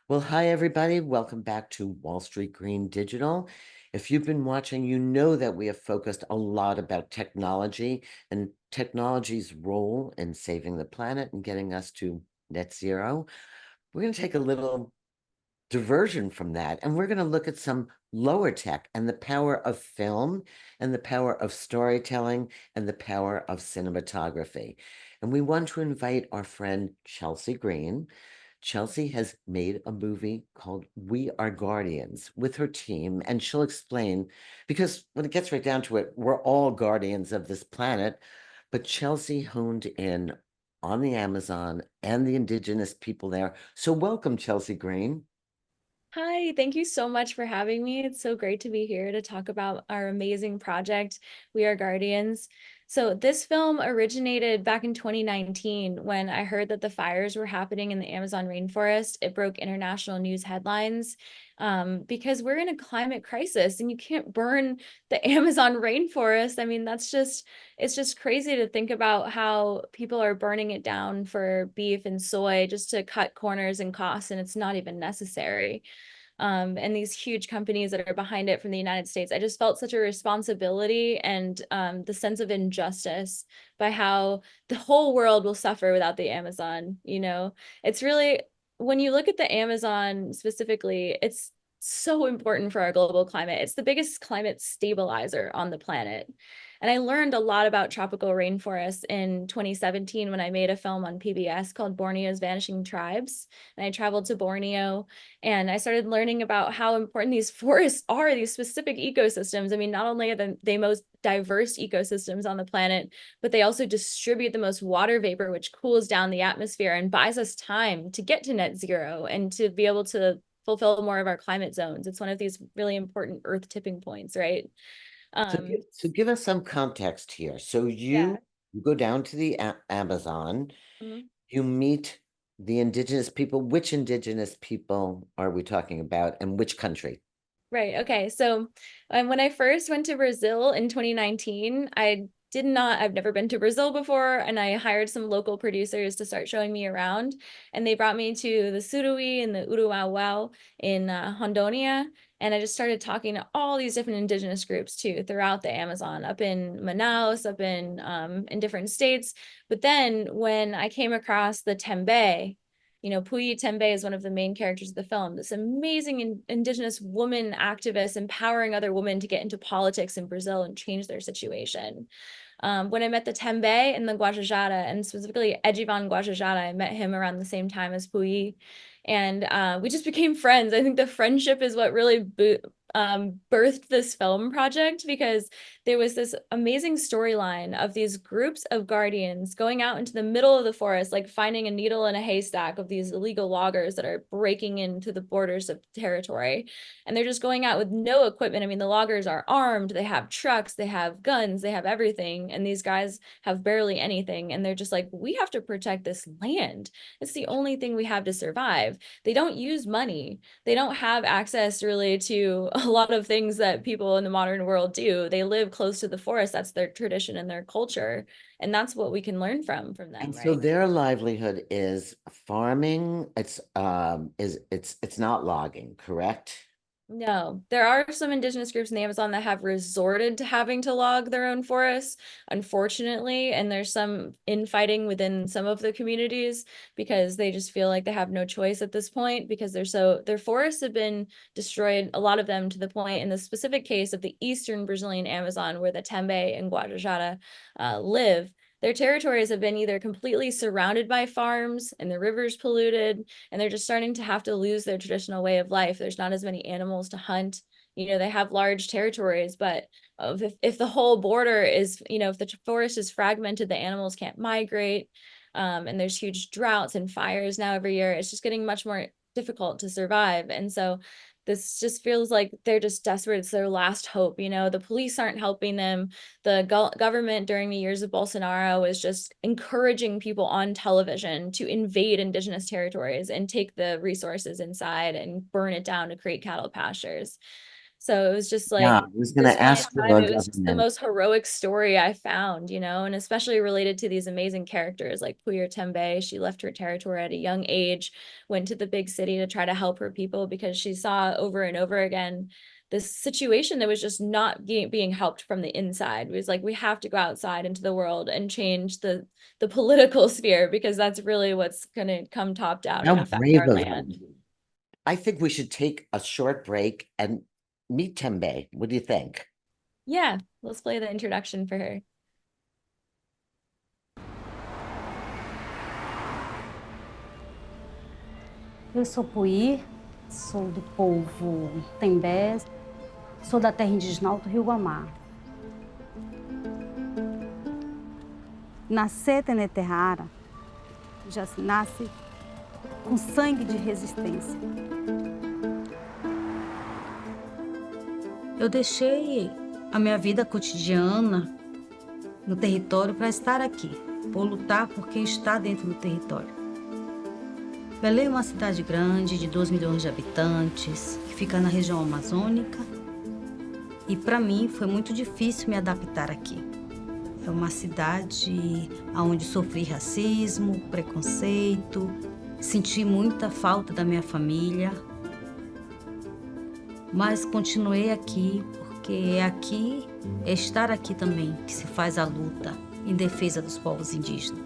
Well, hi, everybody. Welcome back to Wall Street Green Digital. If you've been watching, you know that we have focused a lot about technology and technology's role in saving the planet and getting us to net zero. We're going to take a little diversion from that, and we're going to look at some lower tech and the power of film and the power of storytelling and the power of cinematography. And we want to invite our friend Chelsea Greene. Chelsea has made a movie called We Are Guardians with her team, and she'll explain because when it gets right down to it, we're all guardians of this planet. But Chelsea honed in on the Amazon and the indigenous people there. So, welcome, Chelsea Greene. Hi, thank you so much for having me. It's so great to be here to talk about our amazing project, We Are Guardians. So, this film originated back in 2019 when I heard that the fires were happening in the Amazon rainforest. It broke international news headlines because we're in a climate crisis and you can't burn the Amazon rainforest. I mean, it's just crazy to think about how people are burning it down for beef and soy just to cut corners and costs, and it's not even necessary. And these huge companies that are behind it from the United States. I just felt such a responsibility and the sense of injustice by how the whole world will suffer without the Amazon. It's really, when you look at the Amazon specifically, it's so important for our global climate. It's the biggest climate stabilizer on the planet. And I learned a lot about tropical rainforests in 2017 when I made a film on PBS called Borneo's Vanishing Tribes. And I traveled to Borneo and I started learning about how important these forests are, these specific ecosystems. I mean, not only are they most diverse ecosystems on the planet, but they also distribute the most water vapor, which cools down the atmosphere and buys us time to get to net zero and to be able to fulfill more of our climate zones. It's one of these really important earth tipping points, right? So Um, give us some context here. So yeah. you go down to the Amazon, Mhm. you meet the indigenous people. Which indigenous people are we talking about, and which country? Right. Okay. So when I first went to Brazil in 2019, I've never been to Brazil before, and I hired some local producers to start showing me around. And they brought me to the Surui and the Uruauau in Hondonia. And I just started talking to all these different indigenous groups too throughout the Amazon, up in Manaus, up in different states. But then when I came across the Tembe, Puyi Tembe is one of the main characters of the film. This amazing indigenous woman activist empowering other women to get into politics in Brazil and change their situation. When I met the Tembe and the Guajajara, and specifically Ejivan Guajajara, I met him around the same time as Puyi. And we just became friends. I think the friendship is what really birthed this film project because there was this amazing storyline of these groups of guardians going out into the middle of the forest, like finding a needle in a haystack of these illegal loggers that are breaking into the borders of territory. And they're just going out with no equipment. I mean, the loggers are armed, they have trucks, they have guns, they have everything. And these guys have barely anything. And they're just like, we have to protect this land. It's the only thing we have to survive. They don't use money. They don't have access really to a lot of things that people in the modern world do. They live close to the forest. That's their tradition and their culture. And that's what we can learn from them, And so right? their livelihood is farming. It's not logging, correct? No, there are some indigenous groups in the Amazon that have resorted to having to log their own forests, unfortunately, and there's some infighting within some of the communities because they just feel like they have no choice at this point because their forests have been destroyed, a lot of them to the point in the specific case of the eastern Brazilian Amazon where the Tembe and Guajajara live. Their territories have been either completely surrounded by farms and the rivers polluted, and they're just starting to have to lose their traditional way of life. There's not as many animals to hunt. They have large territories, but if the whole border is, if the forest is fragmented, the animals can't migrate. And there's huge droughts and fires now every year. It's just getting much more difficult to survive. And so this just feels like they're just desperate. It's their last hope. The police aren't helping them. The government during the years of Bolsonaro was just encouraging people on television to invade indigenous territories and take the resources inside and burn it down to create cattle pastures. So it was just Yeah, I like was going this to one ask you time, about it was just the government. most heroic story I found, you know, and especially related to these amazing characters like Puyo Tembe. She left her territory at a young age, went to the big city to try to help her people because she saw over and over again this situation that was just not being helped from the inside. It was like we have to go outside into the world and change the political sphere because that's really what's going to come top down How and affect brave our of her. land. I think we should take a short break and meet Tembe. What do you think? Yeah, let's play the introduction for her. Eu sou Puí, sou do povo Tembé, sou da terra indígena Alto Rio Guamá. Nascer Teneterrara já se nasce com sangue de resistência. Eu deixei a minha vida cotidiana no território para estar aqui, por lutar por quem está dentro do território. Belém é uma cidade grande, de 2 milhões de habitantes, que fica na região amazônica. E para mim foi muito difícil me adaptar aqui. É uma cidade onde sofri racismo, preconceito, senti muita falta da minha família. Mas continuei aqui, porque é estar aqui também que se faz a luta em defesa dos povos indígenas.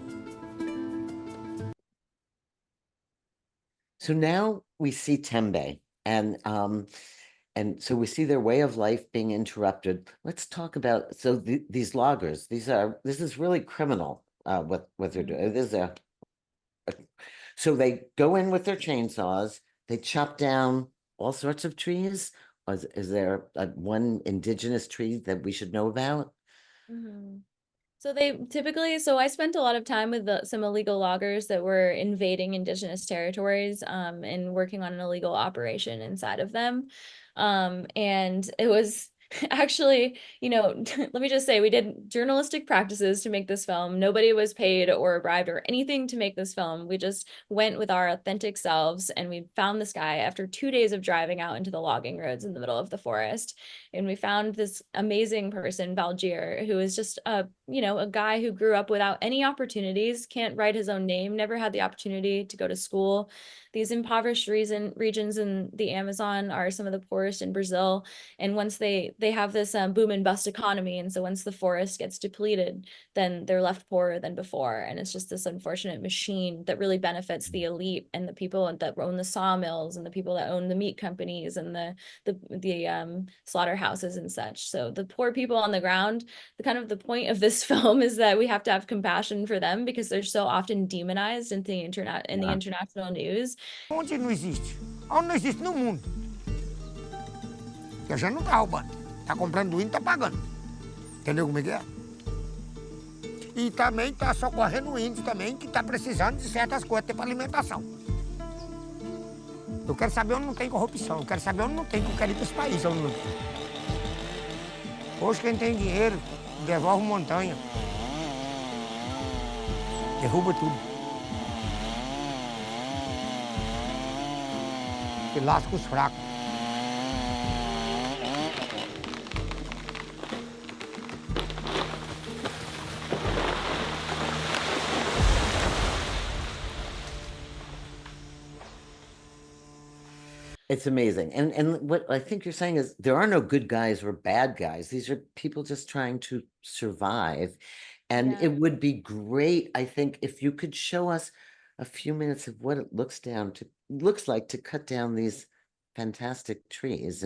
So now we see Tembe, and so we see their way of life being interrupted. Let's talk about these loggers. This is really criminal. What they're doing. This is so they go in with their chainsaws. They chop down all sorts of trees. Is there one indigenous tree that we should know about? Mhm. So they typically, so I spent a lot of time with some illegal loggers that were invading indigenous territories and working on an illegal operation inside of them. And it was actually, you know, let me just say, we did journalistic practices to make this film. Nobody was paid or bribed or anything to make this film. We just went with our authentic selves and we found this guy after 2 days of driving out into the logging roads in the middle of the forest. And we found this amazing person, Valgier, who is just a guy who grew up without any opportunities, can't write his own name, never had the opportunity to go to school. These impoverished regions in the Amazon are some of the poorest in Brazil. And once they have this boom and bust economy, and so once the forest gets depleted, then they're left poorer than before. And it's just this unfortunate machine that really benefits the elite and the people that own the sawmills and the people that own the meat companies and the slaughterhouses and such. So the poor people on the ground, the point of this film is that we have to have compassion for them because they're so often demonized in the Yeah. international news. Onde não existe? Onde não existe no mundo. Que a gente não tá roubando. Tá comprando do índio, tá pagando. Entendeu como é que é? E também tá socorrendo o índio também, que tá precisando de certas coisas até para alimentação. Eu quero saber onde não tem corrupção. Eu quero saber onde não tem, que eu quero ir para esse país. Onde não tem. Hoje quem tem dinheiro, devolve montanha. Derruba tudo. E lasca os fracos. It's amazing. And what I think you're saying is there are no good guys or bad guys. These are people just trying to survive. And Yeah. it would be great, I think, if you could show us a few minutes of what it looks like to cut down these fantastic trees.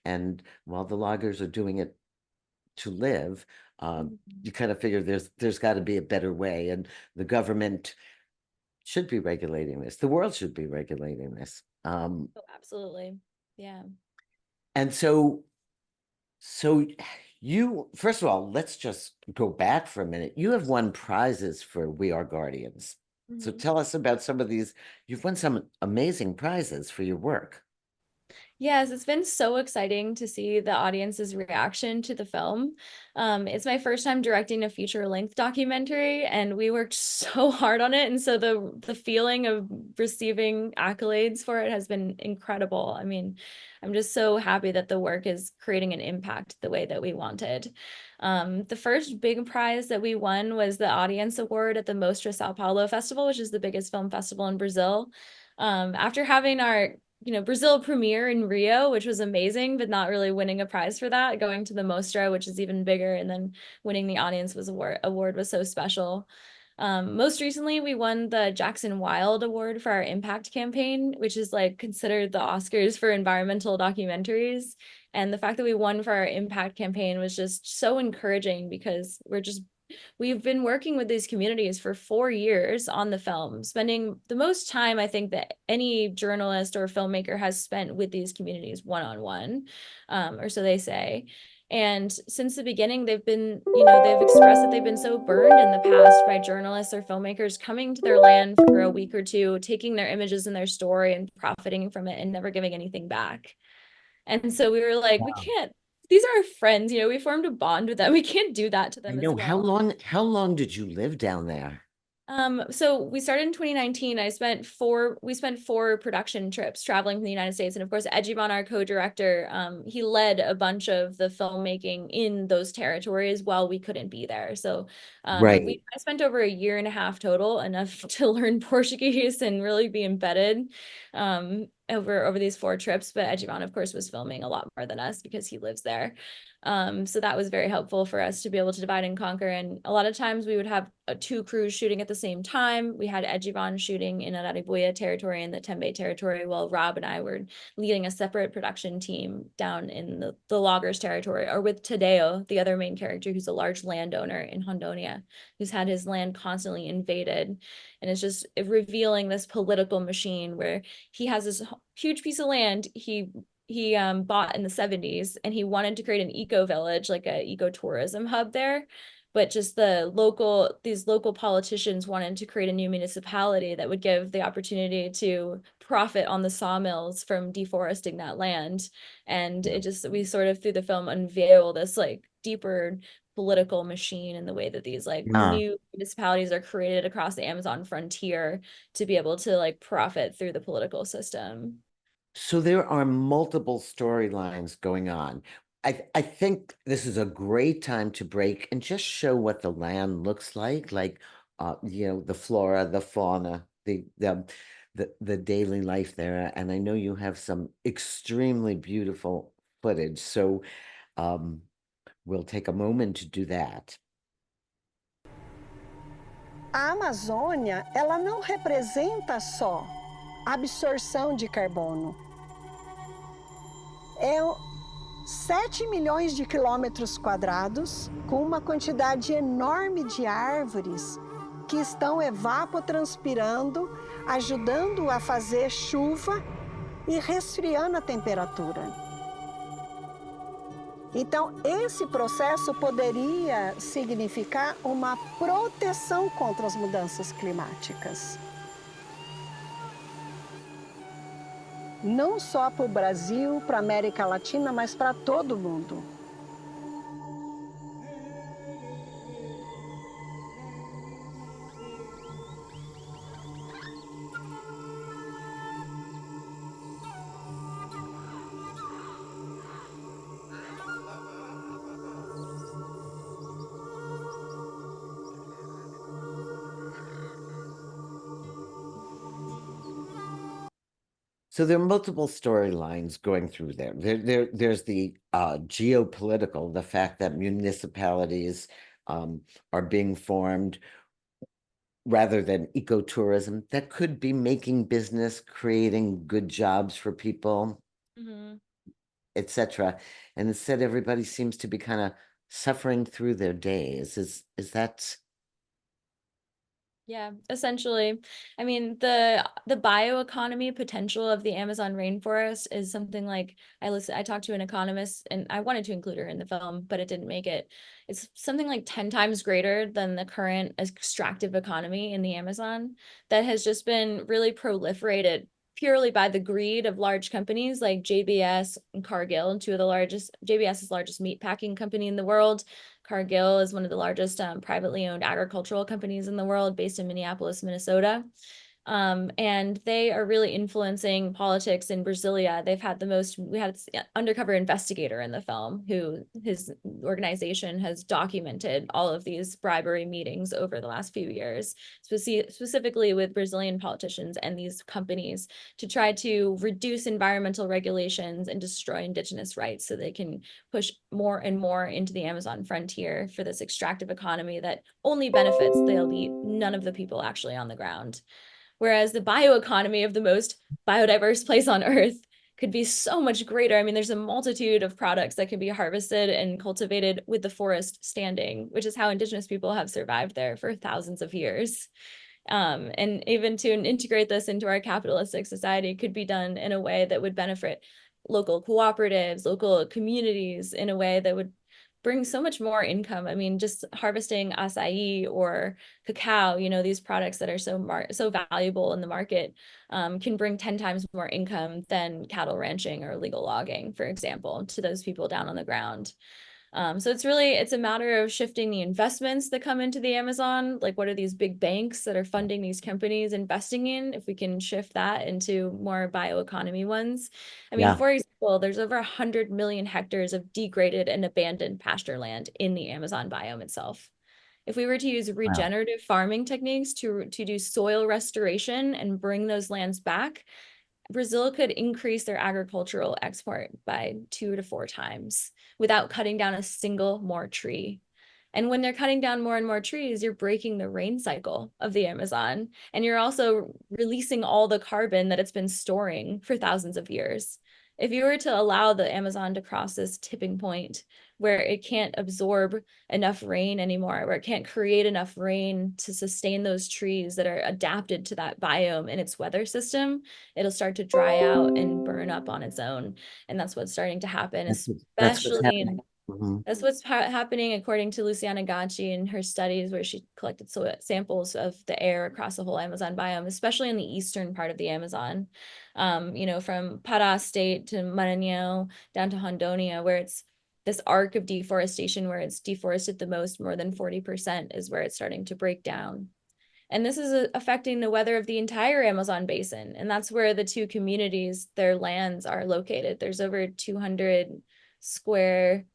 And while the loggers are doing it to live, you kind of figure there's got to be a better way, and the government should be regulating this. The world should be regulating this. Oh, absolutely. Yeah. And so you, first of all, let's just go back for a minute. You have won prizes for We Are Guardians. So Mhm. tell us about some of these. You've won some amazing prizes for your work. Yes, it's been so exciting to see the audience's reaction to the film. It's my first time directing a feature-length documentary, and we worked so hard on it. And so the feeling of receiving accolades for it has been incredible. I mean, I'm just so happy that the work is creating an impact the way that we wanted. The first big prize that we won was the Audience Award at the Mostra Sao Paulo Festival, which is the biggest film festival in Brazil. After having our Brazil premiere in Rio, which was amazing, but not really winning a prize for that. Going to the Mostra, which is even bigger, and then winning the audience was award was so special. Most recently, we won the Jackson Wild Award for our impact campaign, which is like considered the Oscars for environmental documentaries. And the fact that we won for our impact campaign was just so encouraging because we've been working with these communities for 4 years on the film, spending the most time I think that any journalist or filmmaker has spent with these communities one-on-one, or so they say. And since the beginning, they've expressed that they've been so burned in the past by journalists or filmmakers coming to their land for a week or two, taking their images and their story and profiting from it and never giving anything back. And so we were like, we can't, these are our friends, we formed a bond with them. We can't do that to I them as know. well. How long did you live down there? So we started in 2019. We spent 4 production trips traveling from the United States. And of course, Edjivan, our co-director, he led a bunch of the filmmaking in those territories while we couldn't be there. So Right. I spent over a year and a half total, enough to learn Portuguese and really be embedded over these 4 trips. But Edjivan, of course, was filming a lot more than us because he lives there. So that was very helpful for us to be able to divide and conquer. And a lot of times we would have 2 crews shooting at the same time. We had Edjivan shooting in Arariboia territory and the Tembe territory, while Rob and I were leading a separate production team down in the loggers territory, or with Tadeo, the other main character, who's a large landowner in Hondonia, who's had his land constantly invaded. And it's just revealing this political machine where he has this huge piece of land he bought in the 70s, and he wanted to create an eco village, like a ecotourism hub there. But just these local politicians wanted to create a new municipality that would give the opportunity to profit on the sawmills from deforesting that land. And we sort of through the film unveil this like deeper political machine in the way that these like Yeah. new municipalities are created across the Amazon frontier to be able to like profit through the political system. So there are multiple storylines going on. I think this is a great time to break and just show what the land looks like the flora, the fauna, the daily life there. And I know you have some extremely beautiful footage. So um, we'll take a moment to do that. A Amazônia, ela não representa só absorção de carbono. É 7 milhões de quilômetros quadrados, com uma quantidade enorme de árvores que estão evapotranspirando, ajudando a fazer chuva e resfriando a temperatura. Então, esse processo poderia significar uma proteção contra as mudanças climáticas. Não só para o Brasil, para a América Latina, mas para todo mundo. So there are multiple storylines going through there. There's the geopolitical, the fact that municipalities are being formed rather than ecotourism that could be making business, creating good jobs for people, etc. And instead, everybody seems to be kind of suffering through their days. Is that? Yeah, essentially. I mean, the bioeconomy potential of the Amazon rainforest is something like I talked to an economist, and I wanted to include her in the film, but it didn't make it. It's something like 10 times greater than the current extractive economy in the Amazon that has just been really proliferated purely by the greed of large companies like JBS and Cargill, two of the largest. JBS is the largest meat packing company in the world. Cargill is one of the largest privately owned agricultural companies in the world, based in Minneapolis, Minnesota. And they are really influencing politics in Brasilia. We had an undercover investigator in the film who his organization has documented all of these bribery meetings over the last few years, specifically with Brazilian politicians and these companies, to try to reduce environmental regulations and destroy indigenous rights so they can push more and more into the Amazon frontier for this extractive economy that only benefits the elite, none of the people actually on the ground. Whereas the bioeconomy of the most biodiverse place on earth could be so much greater. I mean, there's a multitude of products that can be harvested and cultivated with the forest standing, which is how indigenous people have survived there for thousands of years. And even to integrate this into our capitalistic society could be done in a way that would benefit local cooperatives, local communities, in a way that would bring so much more income. I mean, just harvesting acai or cacao, these products that are so valuable in the market, can bring 10 times more income than cattle ranching or illegal logging, for example, to those people down on the ground. So it's a matter of shifting the investments that come into the Amazon. Like, what are these big banks that are funding these companies investing in? If we can shift that into more bioeconomy ones. I mean, Yeah. for example, there's over 100 million hectares of degraded and abandoned pasture land in the Amazon biome itself. If we were to use regenerative farming techniques to do soil restoration and bring those lands back, Brazil could increase their agricultural export by 2 to 4 times without cutting down a single more tree. And when they're cutting down more and more trees, you're breaking the rain cycle of the Amazon. And you're also releasing all the carbon that it's been storing for thousands of years. If you were to allow the Amazon to cross this tipping point where it can't absorb enough rain anymore, where it can't create enough rain to sustain those trees that are adapted to that biome and its weather system, it'll start to dry out and burn up on its own. And that's what's starting to happen, That's what's especially happening. in Mhm. that's what's happening according to Luciana Gacci in her studies, where she collected samples of the air across the whole Amazon biome, especially in the eastern part of the Amazon, from Pará state to Maranhão down to Rondônia, where it's this arc of deforestation where it's deforested the most, more than 40% is where it's starting to break down. And this is affecting the weather of the entire Amazon basin. And that's where the two communities, their lands are located. There's over 2,000 square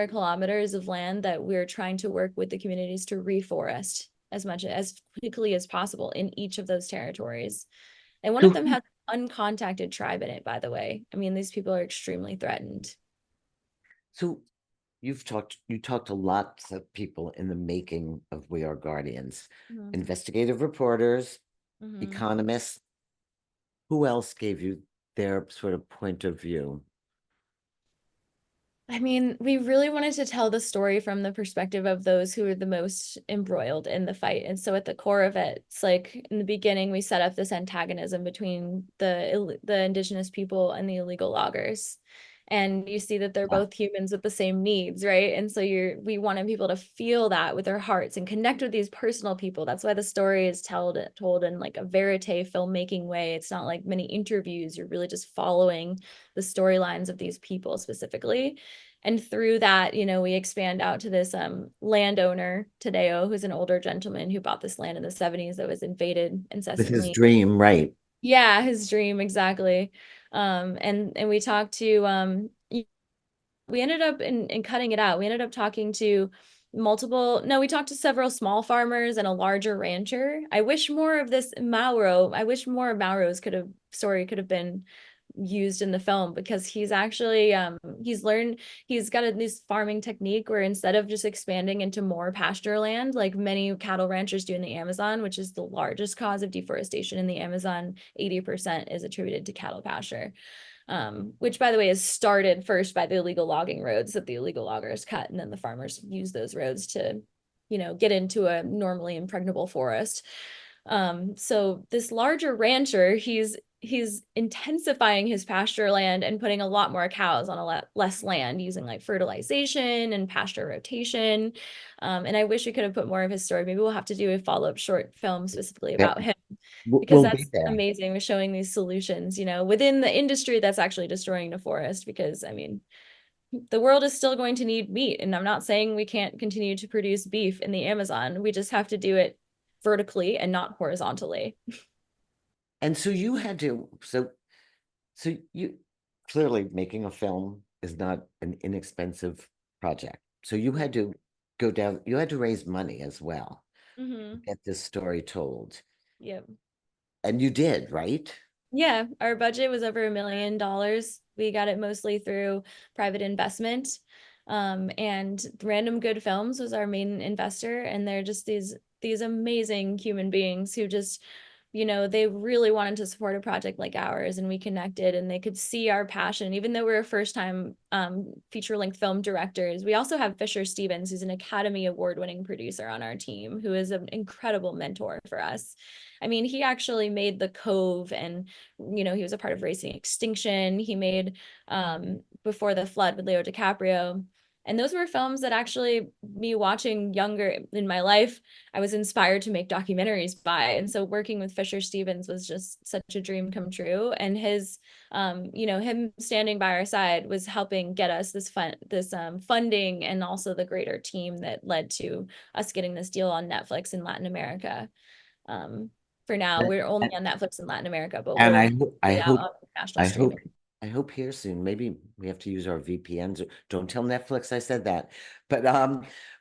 kilometers of land that we're trying to work with the communities to reforest as much as quickly as possible in each of those territories. And one of them has an uncontacted tribe in it, by the way. I mean, these people are extremely threatened. So you talked to lots of people in the making of We Are Guardians, investigative reporters, economists. Who else gave you their sort of point of view? I mean, we really wanted to tell the story from the perspective of those who are the most embroiled in the fight. And so at the core of it, it's like in the beginning, we set up this antagonism between the indigenous people and the illegal loggers. And you see that they're both humans with the same needs, right? And so we wanted people to feel that with their hearts and connect with these personal people. That's why the story is told in like a verite filmmaking way. It's not like many interviews. You're really just following the storylines of these people specifically. And through that, we expand out to this landowner, Tadeo, who's an older gentleman who bought this land in the 70s that was invaded incessantly. With his dream, right? Yeah, his dream, exactly. And we talked to we ended up in cutting it out. We ended up talking to we talked to several small farmers and a larger rancher. I wish more of Mauro's story could have been used in the film, because he's actually he's got this farming technique where instead of just expanding into more pasture land like many cattle ranchers do in the Amazon, which is the largest cause of deforestation in the Amazon, 80% is attributed to cattle pasture, which by the way is started first by the illegal logging roads that the illegal loggers cut, and then the farmers use those roads to get into a normally impregnable forest. So this larger rancher, he's intensifying his pasture land and putting a lot more cows on less land using like fertilization and pasture rotation. And I wish we could have put more of his story. Maybe we'll have to do a follow-up short film specifically about him. because We'll be that's there. amazing with showing these solutions, you know, within the industry that's actually destroying the forest. Because I mean, the world is still going to need meat, and I'm not saying we can't continue to produce beef in the Amazon. We just have to do it vertically and not horizontally. And so you had to, so you clearly making a film is not an inexpensive project. So you had to go down, you had to raise money as well to Mm-hmm. get this story told. Yep. And you did, right? Yeah, our budget was over $1 million. We got it mostly through private investment. And Random Good Films was our main investor, and they're just these amazing human beings who just, you know, they really wanted to support a project like ours, and we connected, and they could see our passion. Even though we're first time feature-length film directors, we also have Fisher Stevens, who's an Academy Award-winning producer on our team, who is an incredible mentor for us. I mean, he actually made The Cove, and you know, he was a part of Racing Extinction. He made Before the Flood with Leo DiCaprio. And those were films that actually, me watching younger in my life, I was inspired to make documentaries by. And so working with Fisher Stevens was just such a dream come true. And his, you know, him standing by our side was helping get us this funding, and also the greater team that led to us getting this deal on Netflix in Latin America. Um, for now, we're only And, on Netflix in Latin America, but and we'll I be out hope, on international I hope, streaming. I hope here soon. Maybe we have to use our VPNs. Don't tell Netflix I said that. But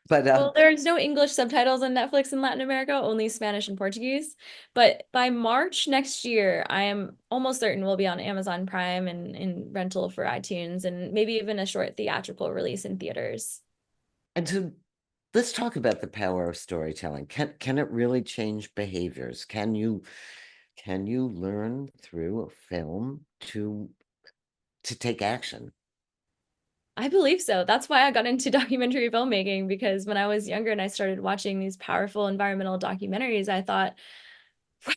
but Well, there's no English subtitles on Netflix in Latin America, only Spanish and Portuguese. But by March next year, I am almost certain we'll be on Amazon Prime and in rental for iTunes, and maybe even a short theatrical release in theaters. and so let's talk about the power of storytelling. Can it really change behaviors? Can you learn through a film to take action? I believe so. That's why I got into documentary filmmaking, because when I was younger and I started watching these powerful environmental documentaries, I thought,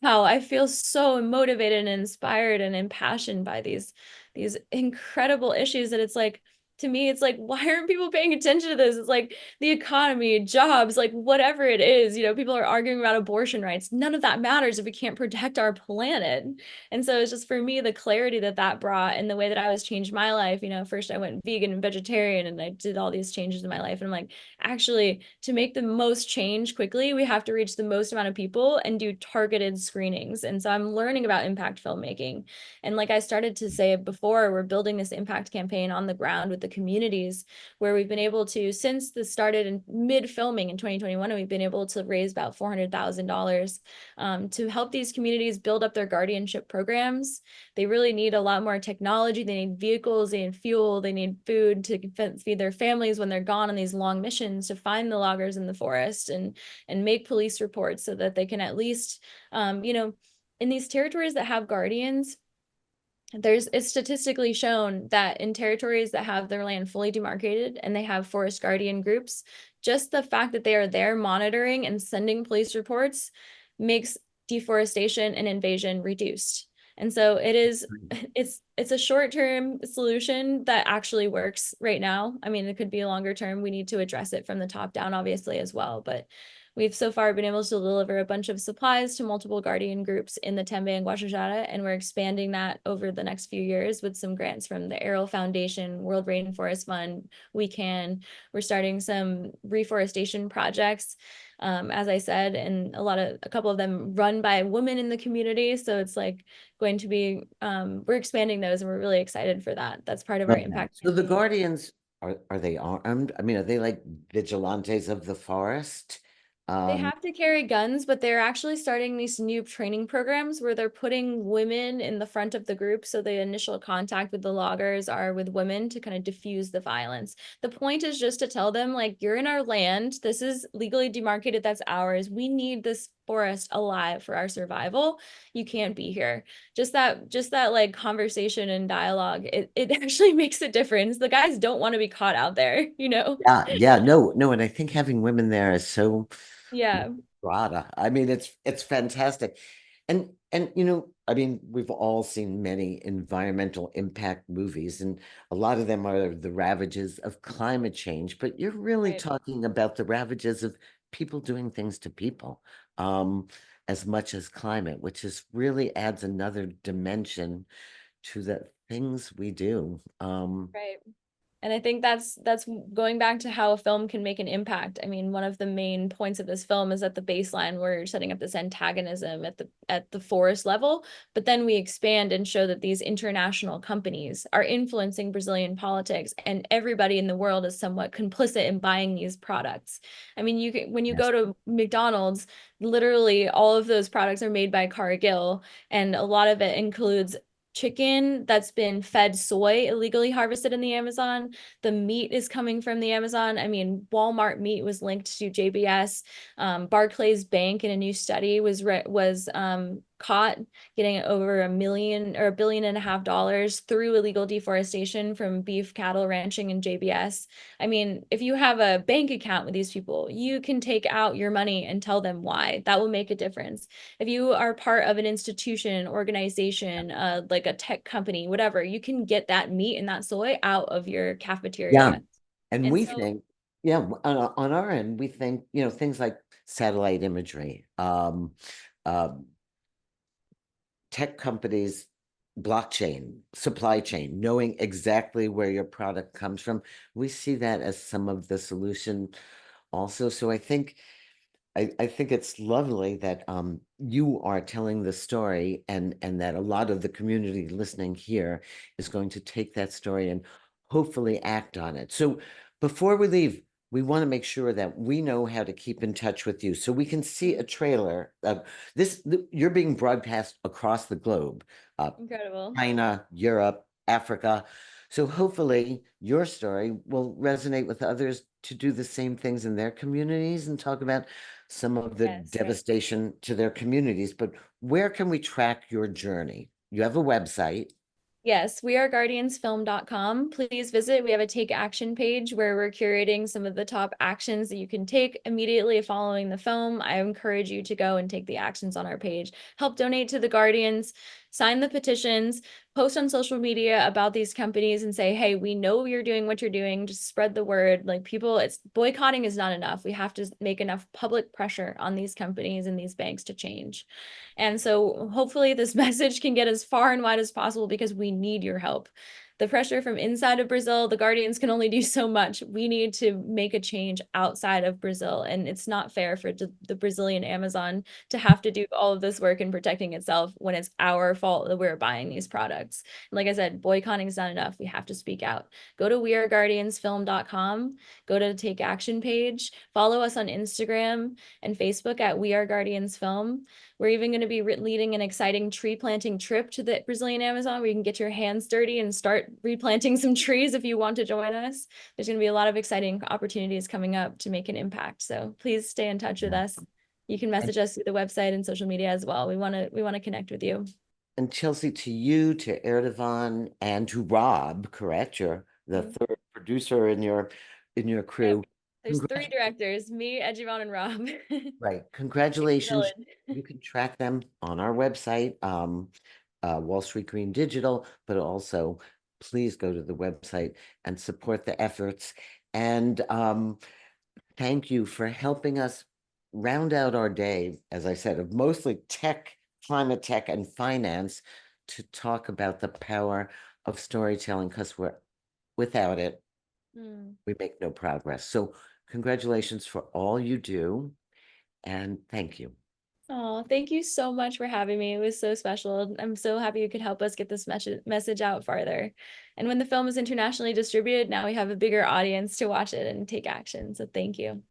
wow, I feel so motivated and inspired and impassioned by these incredible issues that it's like, to me, it's like, why aren't people paying attention to this? It's like the economy, jobs, like whatever it is, you know, people are arguing about abortion rights. None of that matters if we can't protect our planet. And so it's just, for me, the clarity that that brought, and the way that I was changed my life. You know, first I went vegan and vegetarian, and I did all these changes in my life. And I'm like, actually, to make the most change quickly, we have to reach the most amount of people and do targeted screenings. And so I'm learning about impact filmmaking. And like I started to say before, we're building this impact campaign on the ground with the communities, where we've been able to, since this started in mid filming in 2021, and we've been able to raise about $400,000 to help these communities build up their guardianship programs. They really need a lot more technology. They need vehicles, they need fuel, they need food to feed their families when they're gone on these long missions to find the loggers in the forest, and make police reports so that they can at least, you know, in these territories that have guardians, it's statistically shown that in territories that have their land fully demarcated and they have forest guardian groups, just the fact that they are there monitoring and sending police reports makes deforestation and invasion reduced. And so it's a short-term solution that actually works right now. I mean, it could be a longer term. We need to address it from the top down, obviously, as well. But we've so far been able to deliver a bunch of supplies to multiple guardian groups in the Tembe and Guachajara, and we're expanding that over the next few years with some grants from the Arrow Foundation, World Rainforest Fund, We're starting some reforestation projects, as I said, and a couple of them run by women in the community. So it's like going to be, we're expanding those, and we're really excited for that. That's part of our Love that. impact So the campaign. Guardians are they armed? I mean, are they like vigilantes of the forest? They Um, have to carry guns, but they're actually starting these new training programs where they're putting women in the front of the group. So the initial contact with the loggers are with women to kind of diffuse the violence. The point is just to tell them, like, you're in our land. This is legally demarcated. That's ours. We need this forest alive for our survival. You can't be here. Just that like conversation and dialogue, it actually makes a difference. The guys don't want to be caught out there, you know? yeah, no, and I think having women there is so Yeah, Rada. I mean, it's fantastic. And you know, I mean, we've all seen many environmental impact movies, and a lot of them are the ravages of climate change, but you're really right. talking about the ravages of people doing things to people, as much as climate, which is really adds another dimension to the things we do. Right. And I think that's going back to how a film can make an impact. I mean, one of the main points of this film is at the baseline where you're setting up this antagonism at the forest level, but then we expand and show that these international companies are influencing Brazilian politics, and everybody in the world is somewhat complicit in buying these products. I mean, when you Yes. go to McDonald's, literally all of those products are made by Cargill, and a lot of it includes chicken that's been fed soy illegally harvested in the Amazon. The meat is coming from the Amazon. I mean, Walmart meat was linked to JBS. Barclays Bank in a new study was caught getting over $1 billion and a half through illegal deforestation from beef cattle ranching and JBS. I mean, if you have a bank account with these people, you can take out your money and tell them why. That will make a difference. If you are part of an institution, organization, like a tech company, whatever, you can get that meat and that soy out of your Yeah. cafeteria. And And we so, think, yeah, on our end, we think, things like satellite imagery, um, tech companies, blockchain, supply chain, knowing exactly where your product comes from. We see that as some of the solution also. So I think it's lovely that you are telling the story, and that a lot of the community listening here is going to take that story and hopefully act on it. So before we leave, we want to make sure that we know how to keep in touch with you, so we can see a trailer. You're being broadcast across the globe, incredible. China, Europe, Africa. So hopefully your story will resonate with others to do the same things in their communities and talk about some of the Yes. devastation to their communities. But where can we track your journey? You have a website. Yes, weareguardiansfilm.com. Please visit. We have a take action page where we're curating some of the top actions that you can take immediately following the film. I encourage you to go and take the actions on our page. Help donate to the Guardians, sign the petitions, post on social media about these companies and say, hey, we know you're doing what you're doing. Just spread the word. Like, people, it's boycotting is not enough. We have to make enough public pressure on these companies and these banks to change. And so hopefully this message can get as far and wide as possible, because we need your help. The pressure from inside of Brazil, the Guardians can only do so much. We need to make a change outside of Brazil. And it's not fair for the Brazilian Amazon to have to do all of this work in protecting itself when it's our fault that we're buying these products. And like I said, boycotting is not enough. We have to speak out. Go to weareguardiansfilm.com, go to the Take Action page, follow us on Instagram and Facebook at We Are Guardians Film. We're even going to be leading an exciting tree planting trip to the Brazilian Amazon where you can get your hands dirty and start replanting some trees if you want to join us. There's going to be a lot of exciting opportunities coming up to make an impact. So please stay in touch with us. You can message us through the website and social media as well. We want to connect with you. And Chelsea, to you, to Erdogan, and to Rob, correct? You're the third producer in your Yep. crew. There's 3 directors, me, Edgivon, and Rob. Right. Congratulations. Villain. You can track them on our website, Wall Street Green Digital, but also please go to the website and support the efforts. And thank you for helping us round out our day, as I said, of mostly tech, climate tech, and finance, to talk about the power of storytelling, because without it, we make no progress. So congratulations for all you do. And thank you. Oh, thank you so much for having me. It was so special. I'm so happy you could help us get this message out farther. And when the film is internationally distributed, now we have a bigger audience to watch it and take action. So thank you.